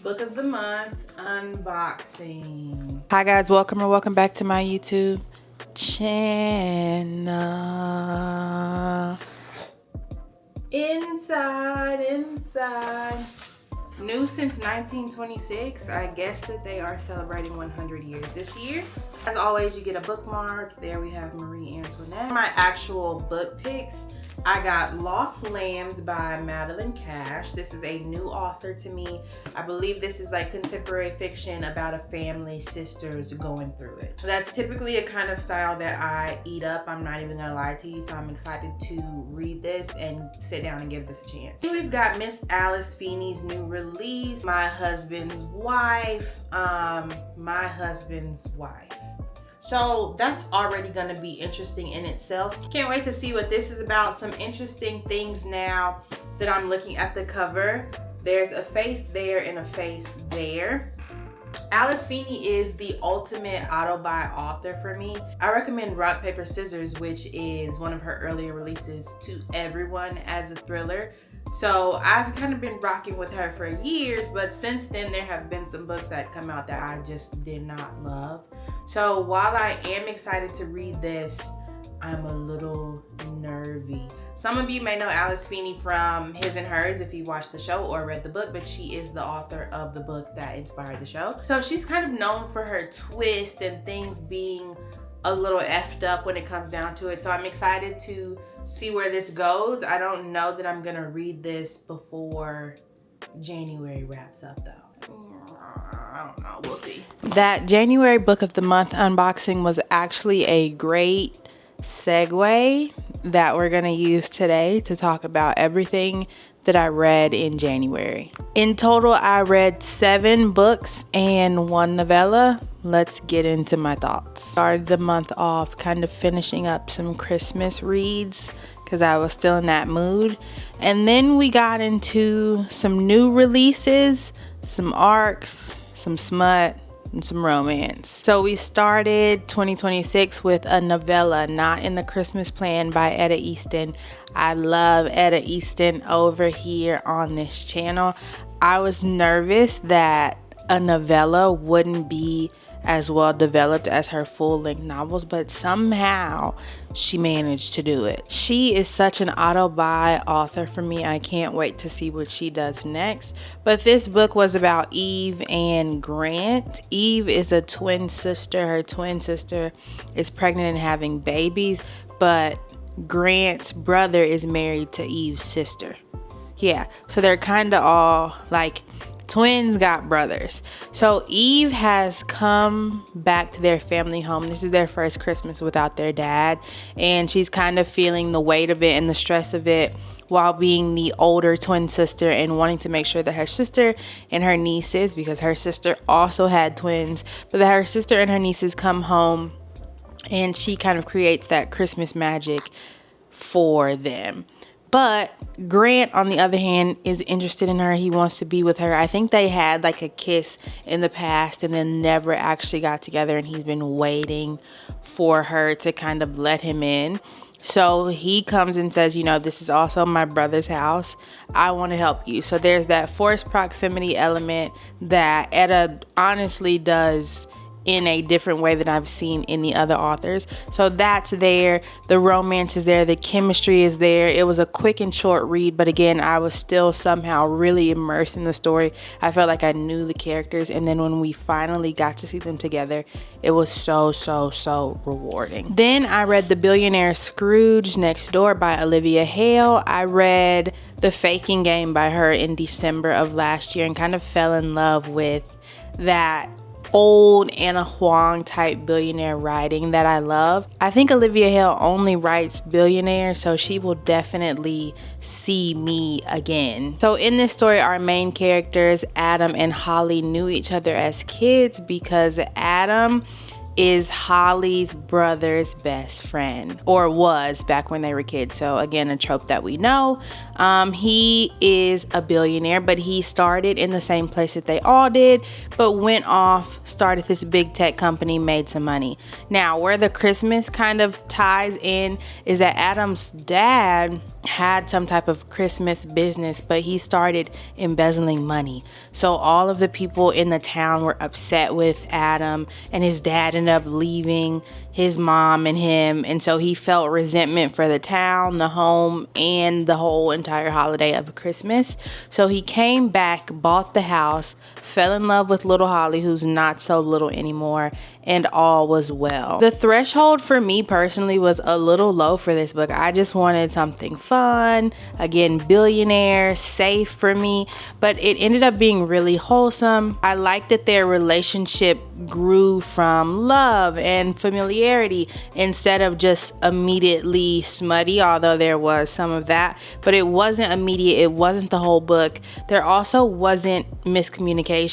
Book of the month unboxing. Hi guys, welcome back to my YouTube channel. Inside. New since 1926. I guess that they are celebrating 100 years this year. As always, you get a bookmark. There we have Marie Antoinette. My actual book picks, I got Lost Lambs by Madeline Cash. This is a new author to me. I believe this is like contemporary fiction about a family, sisters going through it. That's typically a kind of style that I eat up. I'm not even gonna lie to you, so I'm excited to read this and sit down and give this a chance. Then we've got Miss Alice Feeney's new release, My Husband's Wife. So that's already going to be interesting in itself. Can't wait to see what this is about. Some interesting things now that I'm looking at the cover. There's a face there and a face there. Alice Feeney is the ultimate auto-buy author for me. I recommend Rock, Paper, Scissors, which is one of her earlier releases, to everyone as a thriller. So I've kind of been rocking with her for years, but since then there have been some books that come out that I just did not love. So while I am excited to read this, I'm a little nervy. Some of you may know Alice Feeney from His and Hers if you watched the show or read the book, but she is the author of the book that inspired the show. So she's kind of known for her twist and things being a little effed up when it comes down to it. So I'm excited to see where this goes. I don't know that I'm gonna read this before January wraps up though. I don't know, we'll see. That January book of the month unboxing was actually a great segue that we're gonna use today to talk about everything that I read in January. In total, I read 7 books and 1 novella. Let's get into my thoughts. Started the month off kind of finishing up some Christmas reads because I was still in that mood. And then we got into some new releases, some arcs, some smut, and some romance. So we started 2026 with a novella, Not in the Christmas Plan by Etta Easton. I love Etta Easton over here on this channel. I was nervous that a novella wouldn't be as well developed as her full-length novels, but somehow she managed to do it. She is such an auto-buy author for me. I can't wait to see what she does next. But this book was about Eve and Grant. Eve is a twin sister. Her twin sister is pregnant and having babies, but Grant's brother is married to Eve's sister. Yeah, so they're kind of all like twins got brothers. So Eve has come back to their family home. This is their first Christmas without their dad, and she's kind of feeling the weight of it and the stress of it while being the older twin sister and wanting to make sure that her sister and her nieces, because her sister also had twins, but that her sister and her nieces come home, and she kind of creates that Christmas magic for them. But Grant, on the other hand, is interested in her. He wants to be with her. I think they had like a kiss in the past and then never actually got together, and he's been waiting for her to kind of let him in. So he comes and says, you know, this is also my brother's house. I want to help you. So there's that forced proximity element that Etta honestly does in a different way than I've seen in the other authors. So that's there. The romance is there. The chemistry is there. It was a quick and short read, but again, I was still somehow really immersed in the story. I felt like I knew the characters, and then when we finally got to see them together, it was so rewarding. Then I read The Billionaire Scrooge Next Door by Olivia Hayle. I read The Faking Game by her in December of last year and kind of fell in love with that old Anna Huang type billionaire writing that I love. I think Olivia Hayle only writes billionaire, so she will definitely see me again. So in this story, our main characters, Adam and Holly, knew each other as kids because Adam is Holly's brother's best friend, or was back when they were kids. So again, a trope that we know. He is a billionaire, but he started in the same place that they all did, but went off, started this big tech company, made some money. Now, where the Christmas kind of ties in is that Adam's dad had some type of Christmas business, but he started embezzling money. So all of the people in the town were upset with Adam, and his dad ended up leaving his mom and him. And so he felt resentment for the town, the home, and the whole entire holiday of Christmas. So he came back, bought the house, fell in love with little Holly, who's not so little anymore, and all was well. The threshold for me personally was a little low for this book. I just wanted something fun, again, billionaire, safe for me, but it ended up being really wholesome. I liked that their relationship grew from love and familiarity instead of just immediately smutty, although there was some of that, but it wasn't immediate. It wasn't the whole book. There also wasn't miscommunication,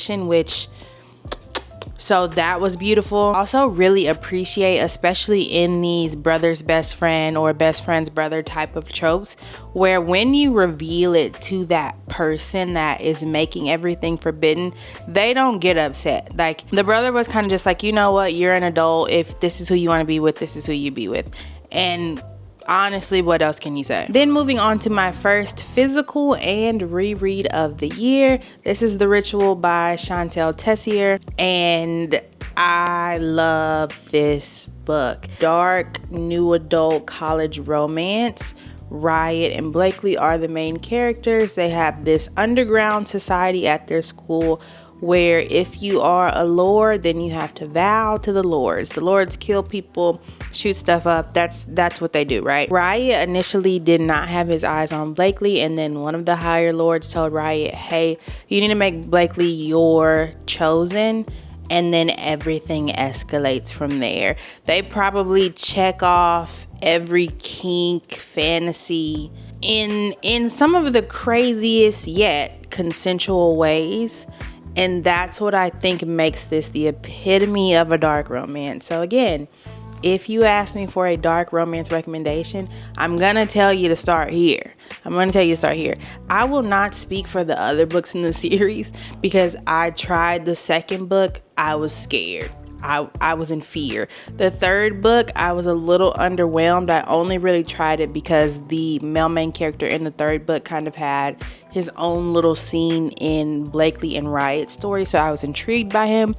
so that was beautiful. Also really appreciate, especially in these brother's best friend or best friend's brother type of tropes, where when you reveal it to that person that is making everything forbidden, they don't get upset. Like, the brother was kind of just like, you know what, you're an adult. If this is who you want to be with, this is who you be with. And honestly, what else can you say? Then moving on to my first physical and reread of the year. This is The Ritual by Chantel Tessier, and I love this book. Dark, new adult college romance. Riot and Blakely are the main characters. They have this underground society at their school where if you are a lord, then you have to vow to the lords. The lords kill people, shoot stuff up. That's what they do, right? Riot initially did not have his eyes on Blakely, and then one of the higher lords told Riot, hey, you need to make Blakely your chosen, and then everything escalates from there. They probably check off every kink, fantasy in some of the craziest yet consensual ways. And that's what I think makes this the epitome of a dark romance. So again, if you ask me for a dark romance recommendation, I'm going to tell you to start here. I will not speak for the other books in the series because I tried the second book. I was scared. I was in fear. The third book, I was a little underwhelmed. I only really tried it because the male main character in the third book kind of had his own little scene in Blakely and Riot's story, so I was intrigued by him,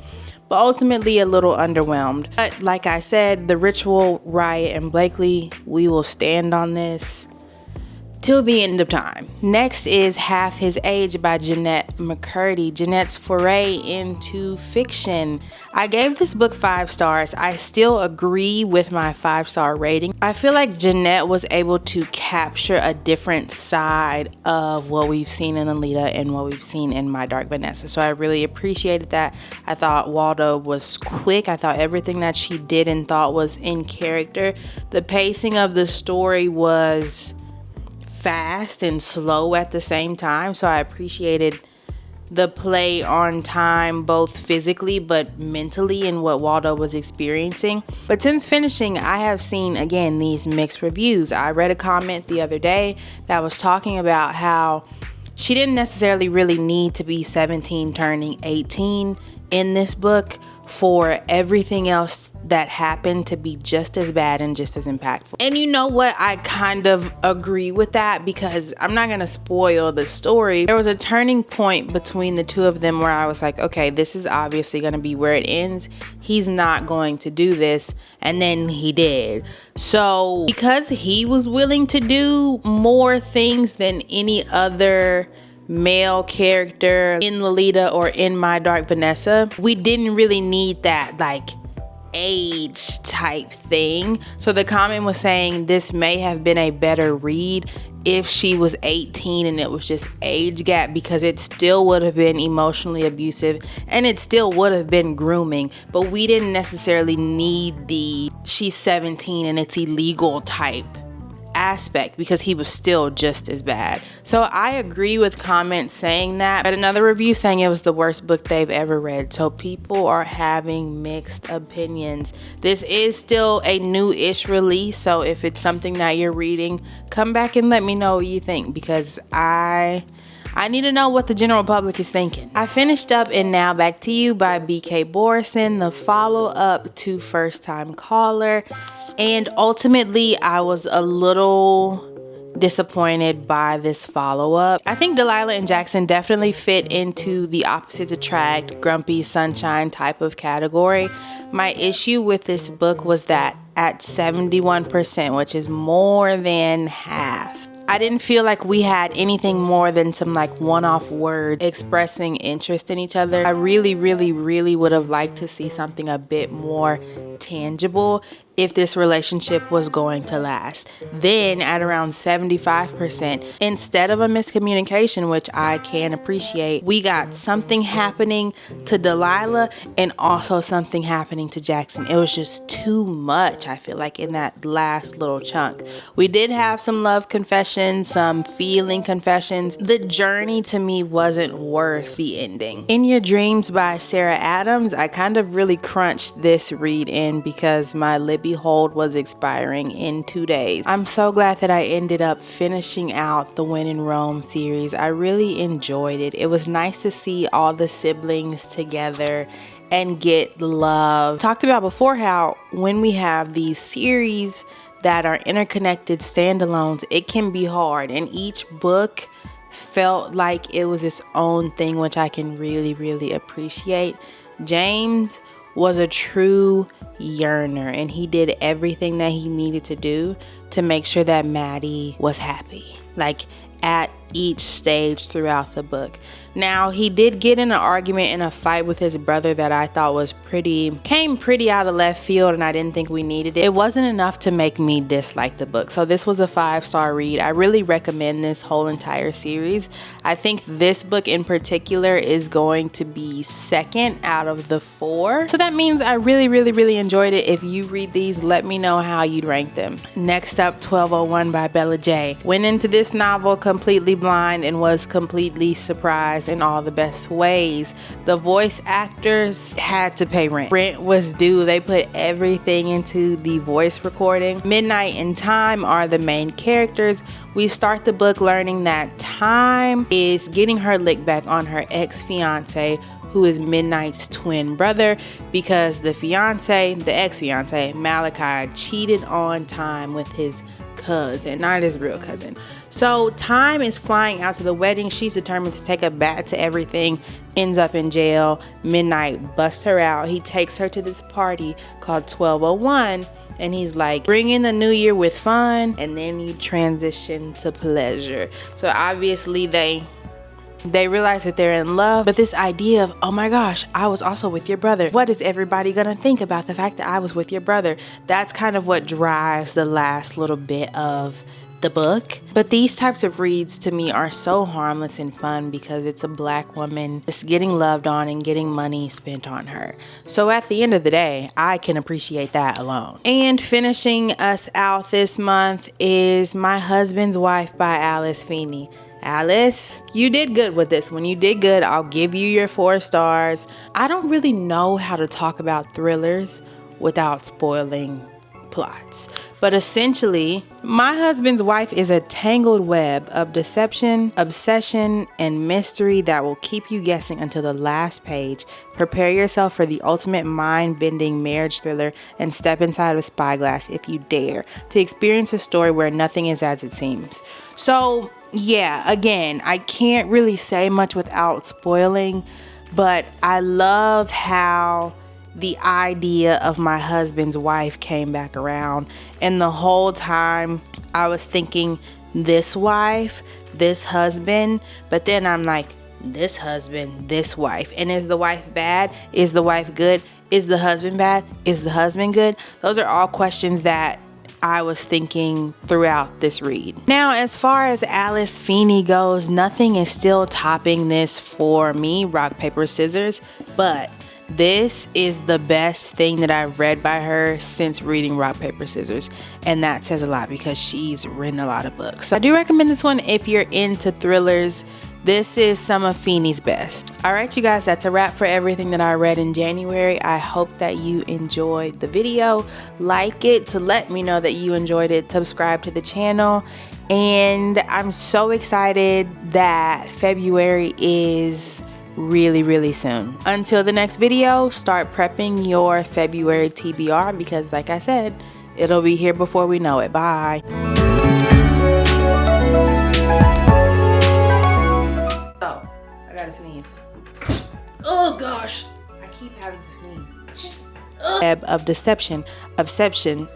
but ultimately a little underwhelmed. But like I said, The Ritual, Riot, and Blakely, we will stand on this till the end of time. Next is Half His Age by Jennette McCurdy. Jennette's foray into fiction. I gave this book 5 stars. I still agree with my 5-star rating. I feel like Jennette was able to capture a different side of what we've seen in Alita and what we've seen in My Dark Vanessa. So I really appreciated that. I thought Waldo was quick. I thought everything that she did and thought was in character. The pacing of the story was fast and slow at the same time, so I appreciated the play on time, both physically but mentally, in what Waldo was experiencing. But since finishing, I have seen again these mixed reviews. I read a comment the other day that was talking about how she didn't necessarily really need to be 17 turning 18 in this book for everything else that happened to be just as bad and just as impactful. And you know what? I kind of agree with that because I'm not going to spoil the story. There was a turning point between the two of them where I was like, okay, this is obviously going to be where it ends. He's not going to do this. And then he did. So because he was willing to do more things than any other male character in Lolita or in My Dark Vanessa, we didn't really need that like age type thing. So the comment was saying this may have been a better read if she was 18 and it was just age gap, because it still would have been emotionally abusive and it still would have been grooming, but we didn't necessarily need the she's 17 and it's illegal type aspect because he was still just as bad. So I agree with comments saying that, but another review saying it was the worst book they've ever read. So people are having mixed opinions. This is still a new-ish release, so if it's something that you're reading, come back and let me know what you think, because I need to know what the general public is thinking. I finished up And Now Back to You by BK Borison, the follow-up to First Time Caller. And ultimately, I was a little disappointed by this follow-up. I think Delilah and Jackson definitely fit into the opposites attract, grumpy sunshine type of category. My issue with this book was that at 71%, which is more than half, I didn't feel like we had anything more than some like one-off words expressing interest in each other. I really would have liked to see something a bit more tangible if this relationship was going to last. Then at around 75%, instead of a miscommunication, which I can appreciate, we got something happening to Delilah and also something happening to Jackson. It was just too much, I feel like, in that last little chunk. We did have some love confessions, some feeling confessions. The journey to me wasn't worth the ending. In Your Dreams by Sarah Adams, I kind of really crunched this read in because my Libby hold was expiring in 2 days. I'm so glad that I ended up finishing out the When in Rome series. I really enjoyed it. It was nice to see all the siblings together and get love. Talked about before how when we have these series that are interconnected standalones, it can be hard, and each book felt like it was its own thing, which I can really appreciate. James was a true yearner, and he did everything that he needed to do to make sure that Maddie was happy, like at each stage throughout the book. Now, he did get in an argument and a fight with his brother that I thought was came pretty out of left field, and I didn't think we needed it. It wasn't enough to make me dislike the book. So this was a 5-star read. I really recommend this whole entire series. I think this book in particular is going to be second out of the 4. So that means I really enjoyed it. If you read these, let me know how you'd rank them. Next up, 1201 by Bella J. Went into this novel completely blind and was completely surprised in all the best ways. The voice actors had to pay rent. Rent was due. They put everything into the voice recording. Midnight and Time are the main characters. We start the book learning that Time is getting her lick back on her ex-fiance, who is Midnight's twin brother, because the ex-fiance, Malachi, cheated on Time with his cousin, not his real cousin. So Time is flying out to the wedding. She's determined to take a bat to everything, ends up in jail. Midnight busts her out. He takes her to this party called 1201, and he's like, bring in the new year with fun, and then you transition to pleasure. So obviously they realize that they're in love, but this idea of, oh my gosh, I was also with your brother. What is everybody gonna think about the fact that I was with your brother? That's kind of what drives the last little bit of the book. But these types of reads to me are so harmless and fun because it's a Black woman just getting loved on and getting money spent on her. So at the end of the day, I can appreciate that alone. And finishing us out this month is My Husband's Wife by Alice Feeney. Alice, you did good with this one. You did good. I'll give you your 4 stars. I don't really know how to talk about thrillers without spoiling plots. But essentially, My Husband's Wife is a tangled web of deception, obsession, and mystery that will keep you guessing until the last page. Prepare yourself for the ultimate mind-bending marriage thriller and step inside a spyglass if you dare to experience a story where nothing is as it seems. So yeah, again, I can't really say much without spoiling, but I love how the idea of My Husband's Wife came back around, and the whole time I was thinking this wife, this husband, but then I'm like, this husband, this wife. And is the wife bad? Is the wife good? Is the husband bad? Is the husband good? Those are all questions that I was thinking throughout this read. Now, as far as Alice Feeney goes, nothing is still topping this for me, rock, paper, scissors, but this is the best thing that I've read by her since reading Rock, Paper, Scissors, and that says a lot because she's written a lot of books. So I do recommend this one if you're into thrillers. This is some of Feeney's best. All right, you guys, that's a wrap for everything that I read in January. I hope that you enjoyed the video. Like it to let me know that you enjoyed it. Subscribe to the channel. And I'm so excited that February is really soon. Until the next video, start prepping your February TBR because, like I said, it'll be here before we know it. Bye. Oh gosh, I keep having to sneeze. Of deception, obsession.